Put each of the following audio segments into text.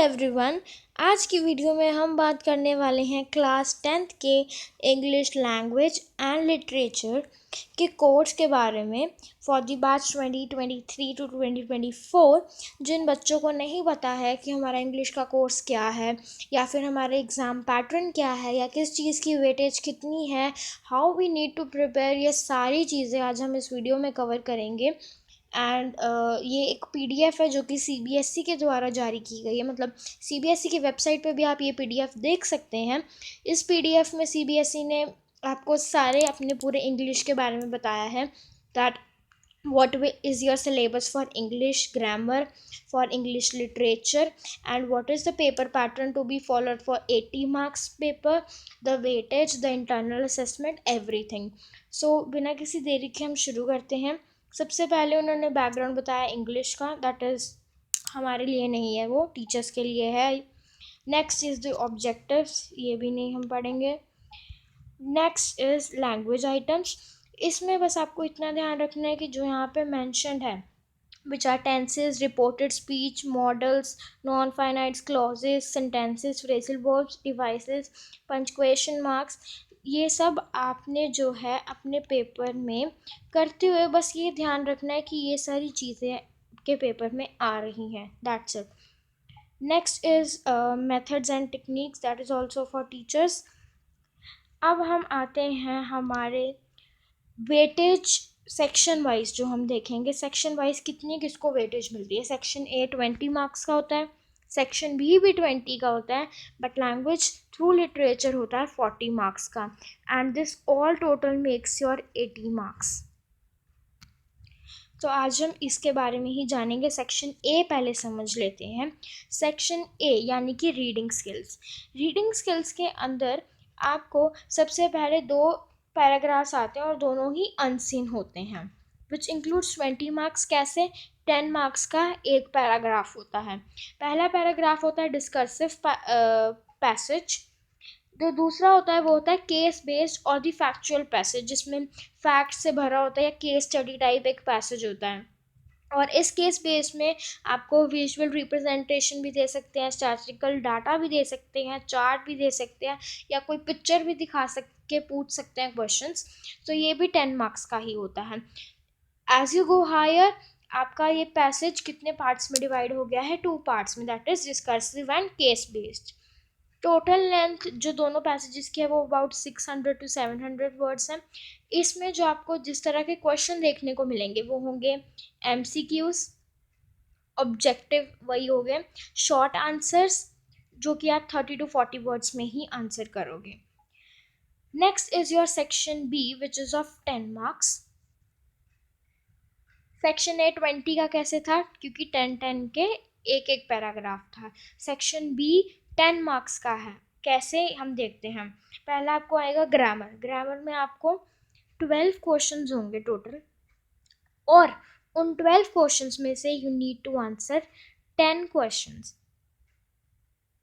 Everyone, आज की video में हम बात करने वाले हैं क्लास 10th के इंग्लिश लैंग्वेज एंड लिटरेचर के कोर्स के बारे में फॉर द बैच 2023 टू 2024। जिन बच्चों को नहीं पता है कि हमारा इंग्लिश का कोर्स क्या है या फिर हमारे एग्ज़ाम पैटर्न क्या है या किस चीज़ की वेटेज कितनी है, how we need to prepare, ये सारी चीज़ें आज हम इस वीडियो में कवर करेंगे। एंड ये एक पीडीएफ है जो कि सीबीएसई के द्वारा जारी की गई है। मतलब सीबीएसई की वेबसाइट पे भी आप ये पीडीएफ देख सकते हैं। इस पीडीएफ में सीबीएसई ने आपको सारे अपने पूरे इंग्लिश के बारे में बताया है that what is your syllabus for English grammar, for English literature, and what is the paper pattern to be followed for 80 marks paper, the weightage, the internal assessment, everything. So बिना किसी देरी के हम शुरू करते हैं। सबसे पहले उन्होंने बैकग्राउंड बताया इंग्लिश का, दैट इज़ हमारे लिए नहीं है, वो टीचर्स के लिए है। नेक्स्ट इज़ द ऑब्जेक्टिव्स, ये भी नहीं हम पढ़ेंगे। Next is language items. इसमें बस आपको इतना ध्यान रखना है कि जो यहाँ पे मैंशनड है which are tenses, reported speech, modals, non-finite clauses, sentences, phrasal verbs, devices, punctuation marks, ये सब आपने जो है अपने पेपर में करते हुए बस ये ध्यान रखना है कि ये सारी चीज़ें के पेपर में आ रही हैं। That's it. Next is methods and techniques, that is also for teachers. अब हम आते हैं हमारे वेटेज सेक्शन वाइज, जो हम देखेंगे सेक्शन वाइज कितनी किसको वेटेज मिलती है। सेक्शन ए 20 मार्क्स का होता है, सेक्शन बी भी 20 का होता है, बट लैंग्वेज थ्रू लिटरेचर होता है 40 मार्क्स का, and this all total makes your 80 marks. तो आज हम इसके बारे में ही जानेंगे। सेक्शन ए पहले समझ लेते हैं। सेक्शन ए यानी कि रीडिंग स्किल्स। रीडिंग स्किल्स के अंदर आपको सबसे पहले 2 पैराग्राफ्स आते हैं और दोनों ही अनसीन होते हैं, विच इंक्लूड्स 20 मार्क्स। कैसे? 10 मार्क्स का एक पैराग्राफ होता है। पहला पैराग्राफ होता है डिस्कर्सिव पैसेज, जो दूसरा होता है वो होता है केस बेस्ड और द फैक्चुअल पैसेज, जिसमें फैक्ट से भरा होता है या केस स्टडी टाइप एक पैसेज होता है। और इस केस बेस में आपको विजुअल रिप्रेजेंटेशन भी दे सकते हैं, स्टैटिस्टिकल डाटा भी दे सकते हैं, चार्ट भी दे सकते हैं, या कोई पिक्चर भी दिखा के पूछ सकते हैं क्वेश्चंस। तो ये भी 10 मार्क्स का ही होता है। एज यू गो हायर आपका ये पैसेज कितने पार्ट्स में डिवाइड हो गया है? 2 पार्ट्स में, that is discursive and case based. Total length जो दोनों पैसेजेस की है वो अबाउट 600 to 700 वर्ड्स हैं। इसमें जो आपको जिस तरह के क्वेश्चन देखने को मिलेंगे वो होंगे एमसीक्यूज, ऑब्जेक्टिव वही हो गए, शॉर्ट आंसर्स जो कि आप 30 to 40 वर्ड्स में ही आंसर करोगे। Next is your section B which is of 10 marks. Section A 20 का कैसे था? क्योंकि 10 के एक एक पैराग्राफ था। सेक्शन बी 10 मार्क्स का है। कैसे हम देखते हैं। पहला आपको आएगा ग्रामर। ग्रामर में आपको 12 क्वेश्चंस होंगे टोटल, और उन 12 क्वेश्चंस में से you need to answer 10 questions.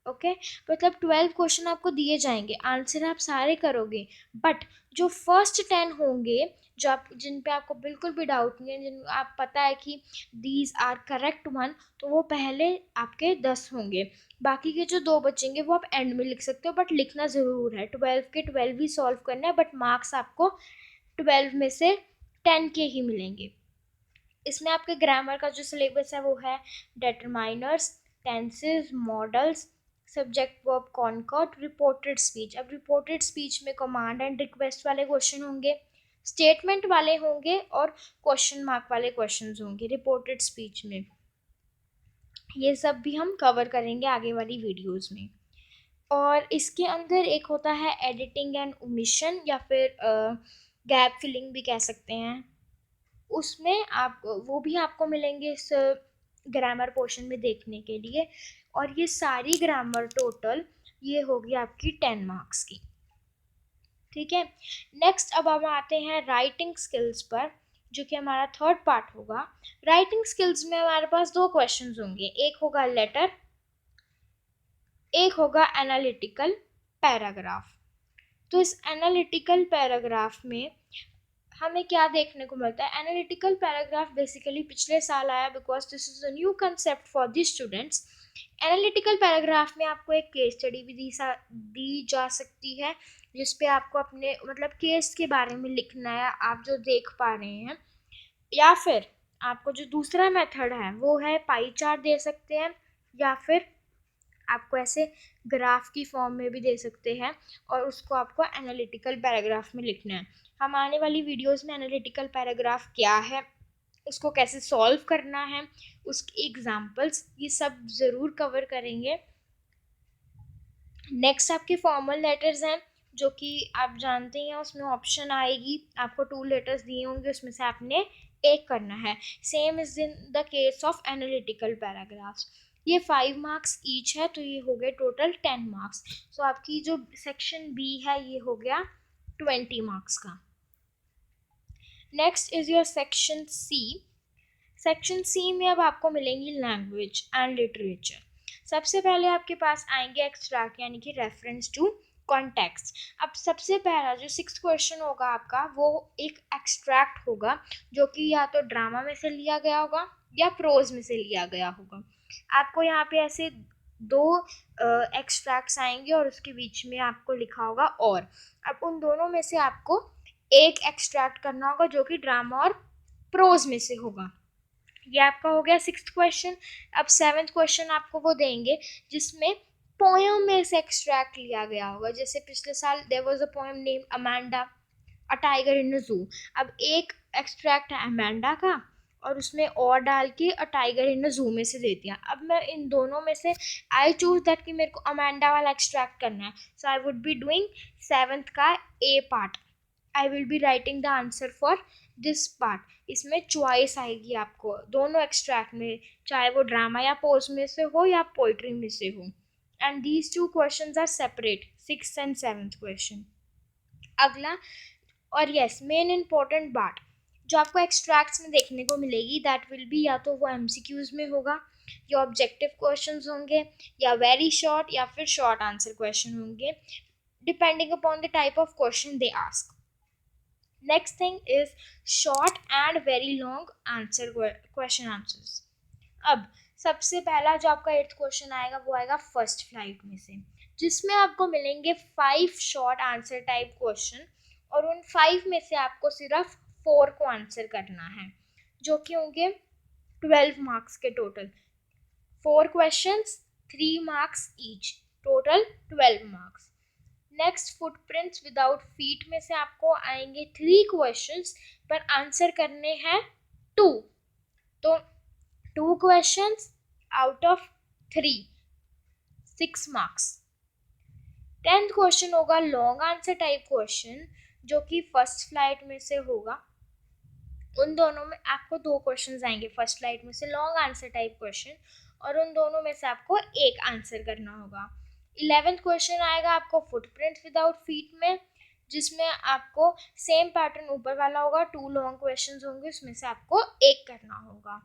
Okay, मतलब 12 क्वेश्चन आपको दिए जाएंगे, आंसर आप सारे करोगे, बट जो फर्स्ट 10 होंगे जो आप जिन पे आपको बिल्कुल भी डाउट नहीं है, जिन आप पता है कि दीज आर करेक्ट वन, तो वो पहले आपके 10 होंगे। बाकी के जो 2 बचेंगे वो आप एंड में लिख सकते हो, बट लिखना ज़रूर है। 12 के 12 ही सॉल्व करना है, बट मार्क्स आपको 12 में से 10 के ही मिलेंगे। इसमें आपके ग्रामर का जो सिलेबस है वो है determiners, tenses, modals, subject verb concord, reported speech. अब रिपोर्टेड स्पीच में कमांड एंड रिक्वेस्ट वाले क्वेश्चन होंगे, स्टेटमेंट वाले होंगे, और क्वेश्चन मार्क वाले क्वेश्चंस होंगे रिपोर्टेड स्पीच में। ये सब भी हम कवर करेंगे आगे वाली वीडियोस में। और इसके अंदर एक होता है एडिटिंग एंड ओमिशन, या फिर गैप फिलिंग भी कह सकते हैं। उसमें आप वो भी आपको मिलेंगे इस ग्रामर पोर्शन में देखने के लिए। और ये सारी ग्रामर टोटल ये होगी आपकी 10 मार्क्स की। ठीक है। नेक्स्ट अब हम आते हैं राइटिंग स्किल्स पर, जो कि हमारा थर्ड पार्ट होगा। राइटिंग स्किल्स में हमारे पास 2 क्वेश्चंस होंगे, एक होगा लेटर, एक होगा एनालिटिकल पैराग्राफ। तो इस एनालिटिकल पैराग्राफ में हमें क्या देखने को मिलता है, एनालिटिकल पैराग्राफ बेसिकली पिछले साल आया because this is a new concept for the students. Analytical paragraph में आपको एक केस स्टडी भी दी जा सकती है, जिसपे आपको अपने मतलब केस के बारे में लिखना है, आप जो देख पा रहे हैं। या फिर आपको जो दूसरा मेथड है वो है पाई चार्ट दे सकते हैं, या फिर आपको ऐसे ग्राफ की फॉर्म में भी दे सकते हैं, और उसको आपको एनालिटिकल पैराग्राफ में लिखना है। हम आने वाली वीडियोस में एनालिटिकल पैराग्राफ क्या है, उसको कैसे सॉल्व करना है, उसके एग्जांपल्स, ये सब ज़रूर कवर करेंगे। नेक्स्ट आपके फॉर्मल लेटर्स हैं, जो कि आप जानते हैं उसमें ऑप्शन आएगी, आपको 2 लेटर्स दिए होंगे, उसमें से आपने एक करना है। Same is in the case of analytical paragraphs. ये 5 मार्क्स ईच है, तो ये हो गए टोटल 10 मार्क्स। सो आपकी जो सेक्शन बी है ये हो गया 20 मार्क्स का। Next is your section C. Section C में अब आपको मिलेंगी लैंग्वेज एंड लिटरेचर। सबसे पहले आपके पास आएंगे एक्सट्रैक्ट यानी कि रेफरेंस टू कॉन्टेक्स्ट। अब सबसे पहला जो 6th क्वेश्चन होगा आपका, वो एक एक्सट्रैक्ट होगा, जो कि या तो ड्रामा में से लिया गया होगा या प्रोज में से लिया गया होगा। आपको यहाँ पे ऐसे दो एक्सट्रैक्ट्स आएंगे और उसके बीच में आपको लिखा होगा और। अब उन दोनों में से आपको एक एक्सट्रैक्ट करना होगा जो कि ड्रामा और प्रोज में से होगा। ये आपका हो गया 6th क्वेश्चन। अब 7th क्वेश्चन आपको वो देंगे जिसमें पोएम में से एक्सट्रैक्ट लिया गया होगा। जैसे पिछले साल there was a poem name Amanda a tiger in a zoo. अब एक एक्सट्रैक्ट है अमांडा का और उसमें और डाल के अ टाइगर इन अ जू में से दे दिया। अब मैं इन दोनों में से आई चूज दैट कि मेरे को अमांडा वाला एक्सट्रैक्ट करना है, so I would be doing 7th का A part. I will be writing the answer for this part. इसमें चॉइस आएगी आपको दोनों एक्सट्रैक्ट में, चाहे वो ड्रामा या पोज में से हो या पोइट्री में से हो। And these 2 questions are separate, 6th and 7th question. अगला और यस मेन इंपॉर्टेंट पार्ट जो आपको एक्सट्रैक्ट्स में देखने को मिलेगी, दैट विल बी या तो वो एमसीक्यूज में होगा, या ऑब्जेक्टिव क्वेश्चंस होंगे, या वेरी शॉर्ट या फिर शॉर्ट आंसर क्वेश्चन होंगे, depending upon the type of question they ask. Next thing is short and very long answer question answers। अब सबसे पहला जो आपका 8th क्वेश्चन आएगा वो आएगा फर्स्ट फ्लाइट में से, जिसमें आपको मिलेंगे 5 शॉर्ट आंसर टाइप क्वेश्चन, और उन 5 में से आपको सिर्फ 4 को आंसर करना है, जो कि होंगे 12 मार्क्स के total. 4 questions 3 marks each, total 12 marks. Next footprints without feet में से आपको आएंगे 3 क्वेश्चंस, पर आंसर करने हैं 2, तो 2 questions out of 3, 6 marks. 10th question होगा लॉन्ग आंसर टाइप क्वेश्चन, जो कि फर्स्ट फ्लाइट में से होगा। उन दोनों में आपको 2 क्वेश्चंस आएंगे फर्स्ट फ्लाइट में से लॉन्ग आंसर टाइप क्वेश्चन, और उन दोनों में से आपको एक आंसर करना होगा। 11th क्वेश्चन आएगा आपको फुटप्रिंट विदाउट फीट में, जिसमें आपको सेम पैटर्न ऊपर वाला होगा, 2 लॉन्ग क्वेश्चंस होंगे, उसमें से आपको एक करना होगा।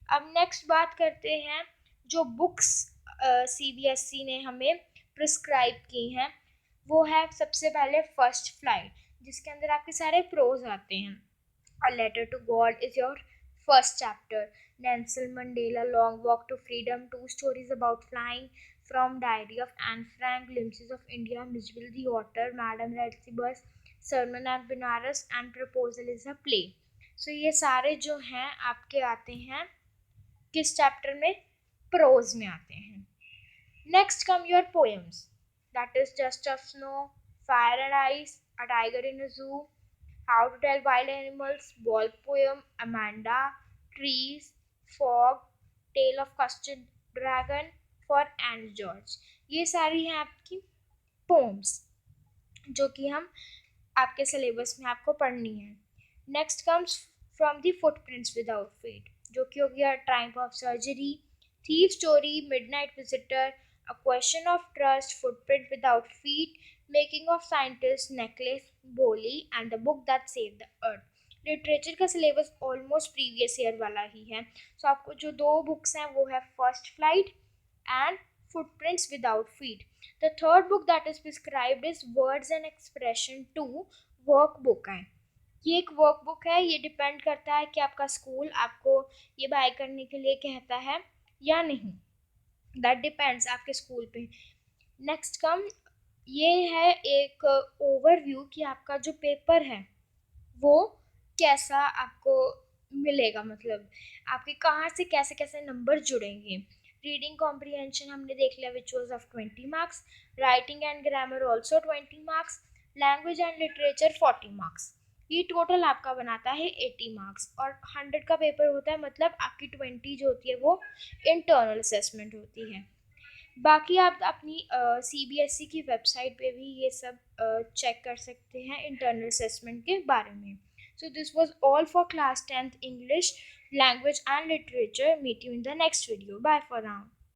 अब नेक्स्ट बात करते हैं जो बुक्स सीबीएसई ने हमें प्रिस्क्राइब की हैं, वो है सबसे पहले फर्स्ट फ्लाइट, जिसके अंदर आपके सारे प्रोज आते हैं। A Letter to God is your first chapter. Nelson Mandela, Long Walk to Freedom, 2 stories about flying, From Diary of Anne Frank, Glimpses of India, Miserable the Otter, Madam Red Sea Bus, Sermon at Benares and Proposal is a Play. So ये सारे जो हैं आपके आते हैं किस chapter में, pros में आते हैं। Next come your poems, that is just of snow, fire and ice, a tiger in a zoo, How to Tell Wild Animals, Ball Poem, Amanda, Trees, Fog, Tale of Custard Dragon for Anne George। ये सारी हैं आपकी poems जो कि हम आपके syllabus में आपको पढ़नी है। Next comes from the footprints without feet, जो कि हो गया time of surgery, thief story, midnight visitor, a question of trust, footprint without feet, making of scientist, necklace, Bholi and the book that save the earth. Literature का syllabus almost previous year वाला ही है। सो आपको जो 2 बुक्स हैं वो है first flight and footprints without feet. The third book that is prescribed is Words and Expression 2 workbook है। ये एक वर्कबुक है, ये डिपेंड करता है कि आपका स्कूल आपको ये बाय करने के लिए कहता है या नहीं, दैट डिपेंड्स आपके स्कूल पे। नेक्स्ट कम, ये है एक ओवरव्यू कि आपका जो पेपर है वो कैसा आपको मिलेगा, मतलब आपके कहाँ से कैसे कैसे नंबर जुड़ेंगे। रीडिंग कॉम्प्रिहेंशन हमने देख लिया which was of 20 marks, writing and grammar also 20 marks, language and literature 40 marks. ये टोटल आपका बनाता है 80 मार्क्स, और 100 का पेपर होता है, मतलब आपकी 20 जो होती है वो इंटरनल असेसमेंट होती है। बाकी आप अपनी CBSE की वेबसाइट पे भी ये सब चेक कर सकते हैं इंटरनल असेसमेंट के बारे में। So this was all for class 10th English language and literature. Meet you in the next video. Bye for now.